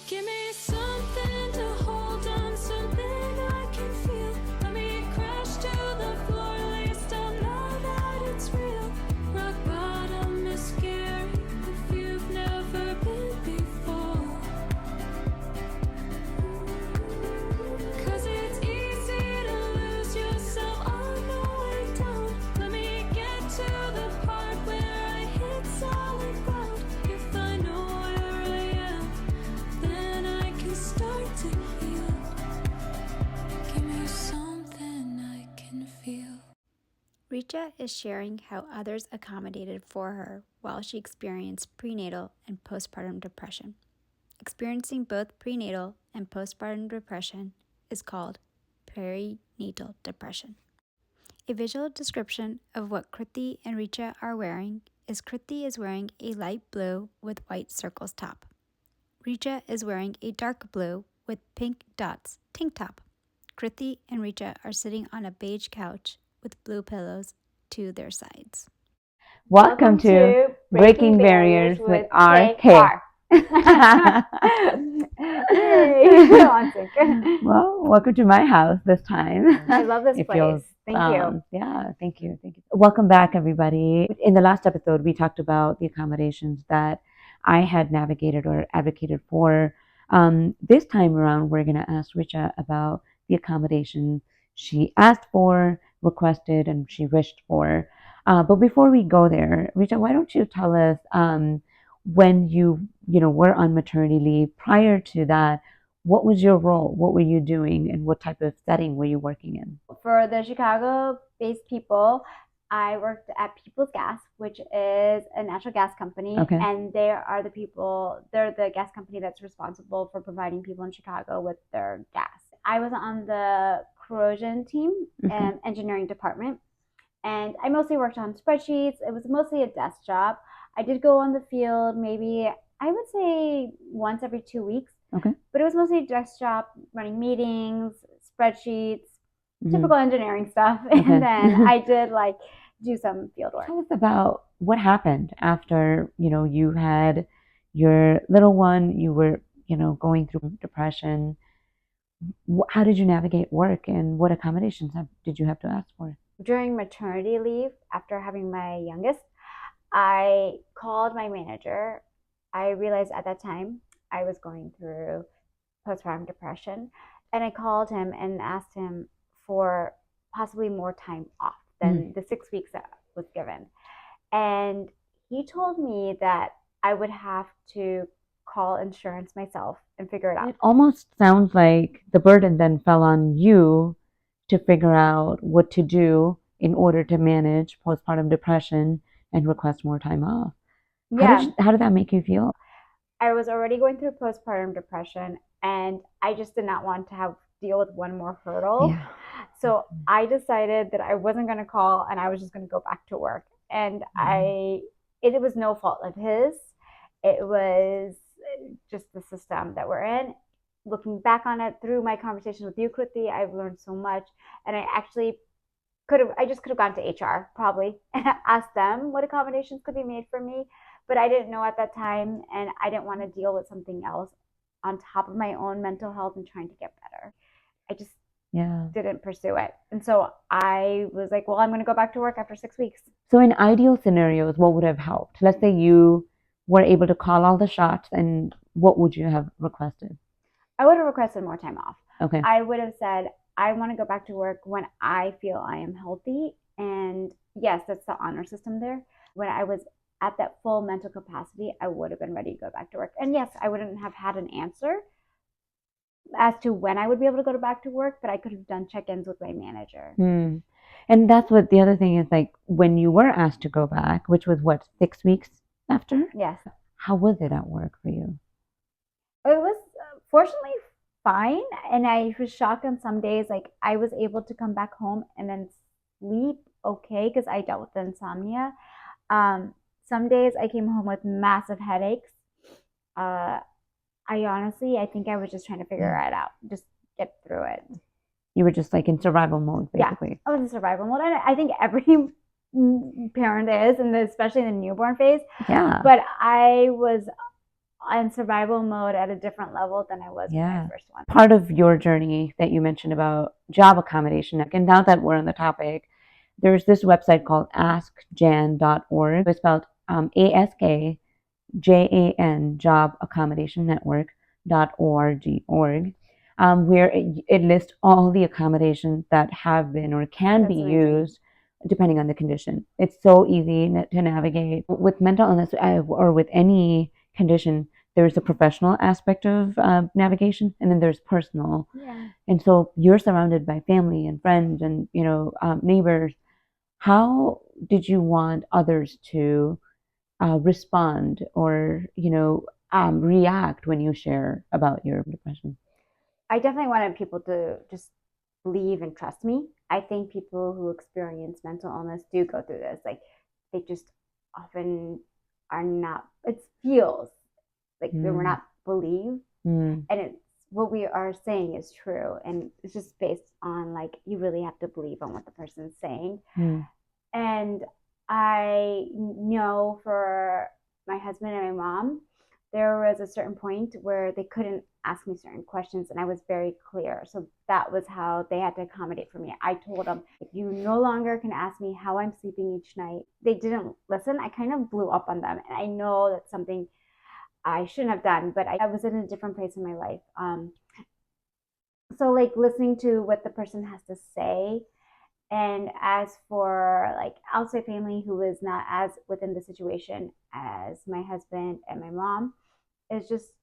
Give me something to hold on, something I can feel. Let me crash to the floor, at least I'll know that it's real. Rock bottom is scary if you've never been before. 'Cause it's easy to lose yourself on the way down. Let me get to the part where I hit solid ground. If I know where I am, then I can start to heal. Give me something I can feel. Richa is sharing how others accommodated for her while she experienced prenatal and postpartum depression. Experiencing both prenatal and postpartum depression is called perinatal depression. A visual description of what Kriti and Richa are wearing is Kriti is wearing a light blue with white circles top. Richa is wearing a dark blue with pink dots tank top. Kriti and Richa are sitting on a beige couch with blue pillows to their sides. Welcome to Breaking Barriers with RK. Well, welcome to my house this time. I love this It place. feels, Thank you. Yeah, thank you. Welcome back, everybody. In the last episode, we talked about the accommodations that I had navigated or advocated for. This time around, we're going to ask Richa about the accommodation she asked for, requested, and she wished for. But before we go there, Richa, why don't you tell us when you were on maternity leave? Prior to that, what was your role? What were you doing, and what type of setting were you working in? For the Chicago-based people, I worked at People's Gas, which is a natural gas company. Okay. And they're the gas company that's responsible for providing people in Chicago with their gas. I was on the corrosion team and engineering department. And I mostly worked on spreadsheets. It was mostly a desk job. I did go on the field maybe, I would say, once every 2 weeks. Okay. But it was mostly a desk job, running meetings, spreadsheets, typical engineering stuff. And then I did do some field work. Tell us about what happened after, you had your little one, you were, going through depression. How did you navigate work, and what accommodations did you have to ask for? During maternity leave, after having my youngest, I called my manager. I realized at that time I was going through postpartum depression, and I called him and asked him for possibly more time off than the 6 weeks that was given. And he told me that I would have to call insurance myself and figure it out. It almost sounds like the burden then fell on you to figure out what to do in order to manage postpartum depression and request more time off. Yeah. How did that make you feel? I was already going through postpartum depression, and I just did not want to deal with one more hurdle. Yeah. So I decided that I wasn't going to call, and I was just going to go back to work. And it was no fault of his. It was just the system that we're in. Looking back on it through my conversation with you, Kriti, I've learned so much. And I actually could have gone to HR probably and asked them what accommodations could be made for me. But I didn't know at that time, and I didn't want to deal with something else on top of my own mental health and trying to get better. I just didn't pursue it. And so I was like, well, I'm going to go back to work after 6 weeks. So in ideal scenarios, what would have helped? Let's say you were able to call all the shots, and what would you have requested? I would have requested more time off. Okay. I would have said, I want to go back to work when I feel I am healthy. And yes, that's the honor system there. When I was at that full mental capacity, I would have been ready to go back to work. And yes, I wouldn't have had an answer as to when I would be able to go back to work, but I could have done check-ins with my manager. And that's what the other thing is, like, when you were asked to go back, which was what, 6 weeks after? Yes. How was it at work for you? It was fortunately fine. And I was shocked on some days, like I was able to come back home and then sleep okay because I dealt with insomnia. Some days I came home with massive headaches. I think I was just trying to figure it out, just get through it. You were just like in survival mode, basically. Yeah, I was in survival mode. And I think every parent is, and especially in the newborn phase. Yeah. But I was in survival mode at a different level than I was with my first one. Part of your journey that you mentioned about job accommodation, and now that we're on the topic, there's this website called askjan.org. It's spelled ASKJAN, Job Accommodation Network.org, where it lists all the accommodations that have been or can be used depending on the condition. It's so easy to navigate. With mental illness or with any condition, there's the professional aspect of navigation, and then there's personal. Yeah. And so you're surrounded by family and friends and neighbors. How did you want others to respond or react when you share about your depression? I definitely wanted people to just believe and trust me. I think people who experience mental illness do go through this. Like, they just often are not, it feels like they were not believed. And it's what we are saying is true. And it's just based on, like, you really have to believe on what the person's saying. And I know for my husband and my mom, there was a certain point where they couldn't ask me certain questions, and I was very clear. So that was how they had to accommodate for me. I told them, if you no longer can ask me how I'm sleeping each night, they didn't listen. I kind of blew up on them, and I know that's something I shouldn't have done, but I was in a different place in my life. So, like, listening to what the person has to say. And as for, like, outside family who is not as within the situation as my husband and my mom, is just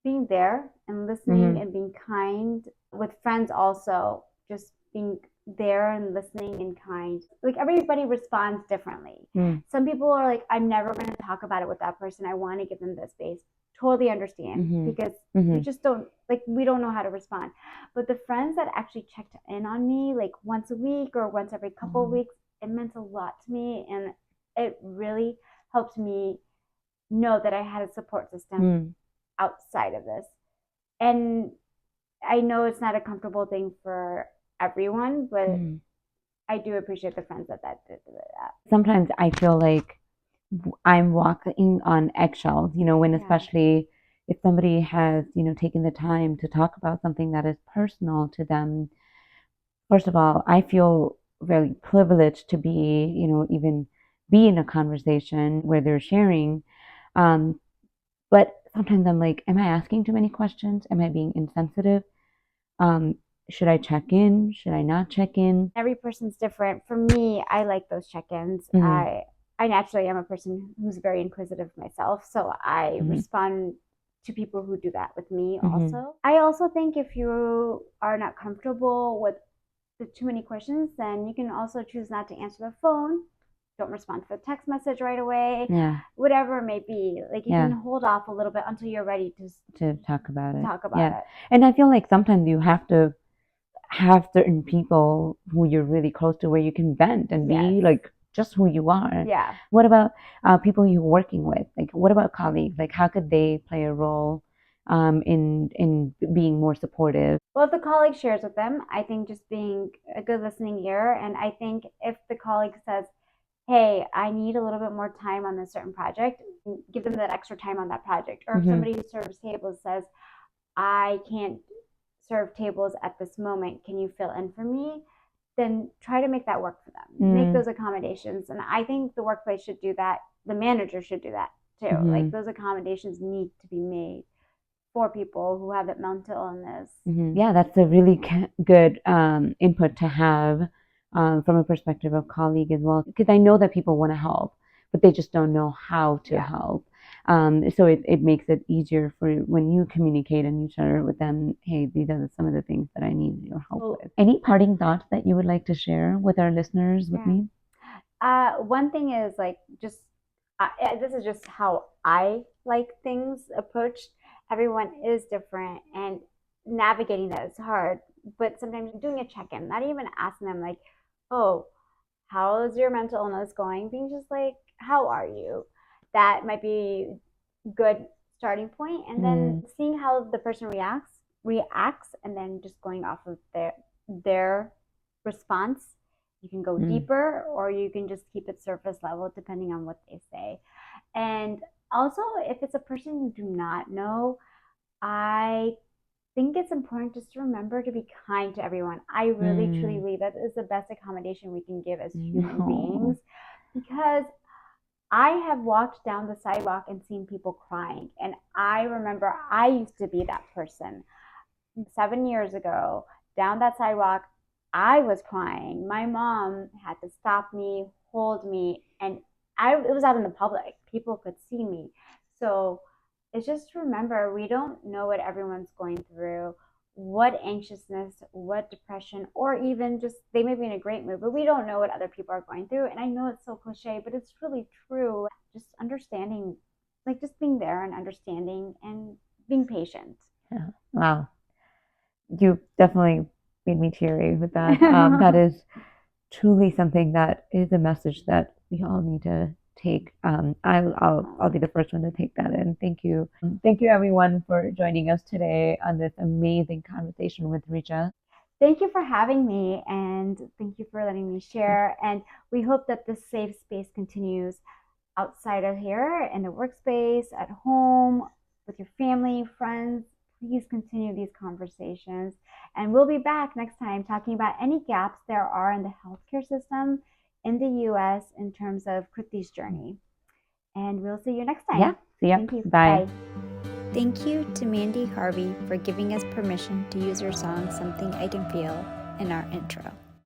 being there and listening and being kind. With friends also, just being there and listening and kind. Like, everybody responds differently. Some people are like, I'm never going to talk about it with that person. I want to give them the space. Totally understand, because we just don't, like, we don't know how to respond. But the friends that actually checked in on me, like, once a week or once every couple of weeks, it meant a lot to me, and it really helped me know that I had a support system outside of this. And I know it's not a comfortable thing for everyone, but I do appreciate the friends that did that. Sometimes I feel like I'm walking on eggshells, when especially if somebody has, taken the time to talk about something that is personal to them. First of all, I feel very privileged to be, even be in a conversation where they're sharing. But sometimes I'm like, am I asking too many questions? Am I being insensitive? Should I check in? Should I not check in? Every person's different. For me, I like those check-ins. I naturally am a person who's very inquisitive myself, so I respond to people who do that with me also. I also think if you are not comfortable with the too many questions, then you can also choose not to answer the phone. Don't respond to the text message right away. Whatever it may be. Like, you can hold off a little bit until you're ready to talk about it. it. And I feel like sometimes you have to have certain people who you're really close to where you can vent and be like just who you are. What about people you're working with? Like, what about colleagues? Like, how could they play a role in being more supportive? Well, if the colleague shares with them, I think just being a good listening ear. And I think if the colleague says, hey, I need a little bit more time on this certain project, give them that extra time on that project. Or if somebody who serves tables says, I can't serve tables at this moment, can you fill in for me? Then try to make that work for them. Make those accommodations. And I think the workplace should do that. The manager should do that too. Like, those accommodations need to be made for people who have that mental illness. Yeah, that's a really good input to have from a perspective of colleague as well. Because I know that people want to help, but they just don't know how to help. So it makes it easier for when you communicate and you share with them, hey, these are some of the things that I need your help with. Any parting thoughts that you would like to share with our listeners, with me? One thing is, like, just this is just how I like things approached. Everyone is different, and navigating that is hard. But sometimes doing a check-in, not even asking them, like, oh, how is your mental illness going? Being just like, how are you? That might be a good starting point. And then seeing how the person reacts, and then just going off of their response. You can go deeper, or you can just keep it surface level depending on what they say. And Also, if it's a person you do not know, I think it's important just to remember to be kind to everyone. I really truly believe that is the best accommodation we can give as human beings, because I have walked down the sidewalk and seen people crying. And I remember I used to be that person 7 years ago. Down that sidewalk, I was crying. My mom had to stop me, hold me, and it was out in the public. People could see me. So it's just to remember we don't know what everyone's going through, what anxiousness, what depression, or even just they may be in a great mood, but we don't know what other people are going through. And I know it's so cliche, but it's really true. Just understanding, like just being there and understanding and being patient. Yeah. Wow. You definitely made me teary with that. That is truly something that is a message that we all need to take. I'll be the first one to take that in. Thank you. Thank you everyone for joining us today on this amazing conversation with Richa. Thank you for having me, and thank you for letting me share. And we hope that this safe space continues outside of here, in the workspace, at home, with your family, friends. Please continue these conversations. And we'll be back next time talking about any gaps there are in the healthcare system in the US in terms of Kriti's journey. And we'll see you next time. Yeah. See ya. Thank you. Bye. Bye. Thank you to Mandy Harvey for giving us permission to use her song Something I Can Feel in our intro.